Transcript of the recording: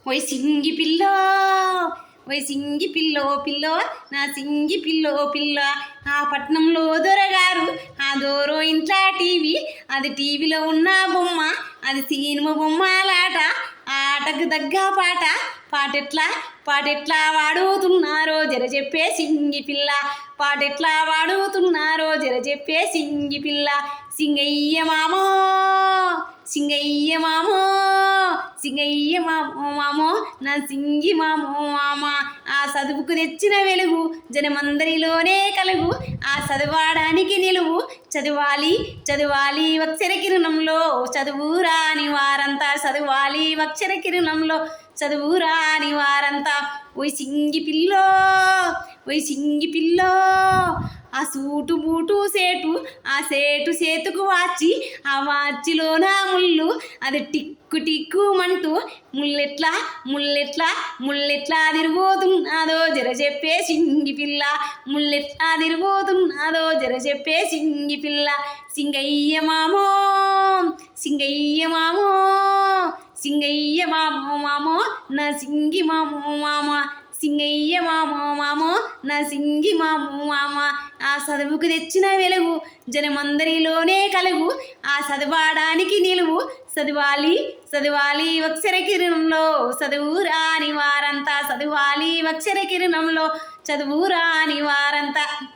ఓయ్ సింగి పిల్లో ఓయ్ సింగి pillow pillow నా సింగి పిల్లో పిల్ల. ఆ పట్నంలో దొరగారు ఆ దూరం ఇంట్లో టీవీ, అది టీవీలో ఉన్న బొమ్మ, అది సినిమా బొమ్మలాట. ఆ ఆటకు తగ్గ పాట, పాటెట్లా వాడుతున్నారో జర చెప్పే సింగి పిల్ల. పాటెట్లా వాడుతున్నారో జర చెప్పే సింగి పిల్ల. సింగయ్య మామో సింగయ్య మామో సింగయ్య మామో నా సింగి మామ. ఆ చదువుకు తెచ్చిన వెలుగు జనమందరిలోనే కలుగు, ఆ చదవడానికి నిలువు. చదవాలి అక్షర కిరణంలో, చదువు రాని వారంతా చదవాలి అక్షర కిరణంలో, చదువు రాని వారంతా. ఓయ్ సింగి పిల్లో ఓయ్ సింగి పిల్లో. ఆ సూటు బూటు సేటు, ఆ సేటు సేతుకు వాచి, ఆ వాచిలో నా ముళ్ళు, అది టిక్కు టిక్కు మంటూ ముల్లెట్లా తిరిగిపోతున్నాదో జర చెప్పే సింగి పిల్ల. ముల్లెట్లా తిరిగిపోతున్నాదో జర చెప్పే సింగి పిల్ల. సింగయ్య మామో సింగయ్య మామో సింగయ్య మామో నా సింగి మామ. సింగయ్య మామో నా సింగి మామ. ఆ చదువుకు తెచ్చిన వెలుగు జనమందరిలోనే కలుగు, ఆ చదవడానికి నిలువు. చదవాలి అక్షర కిరణంలో, చదువు రాని వారంతా చదవాలి అక్షర కిరణంలో, చదువు రాని వారంతా.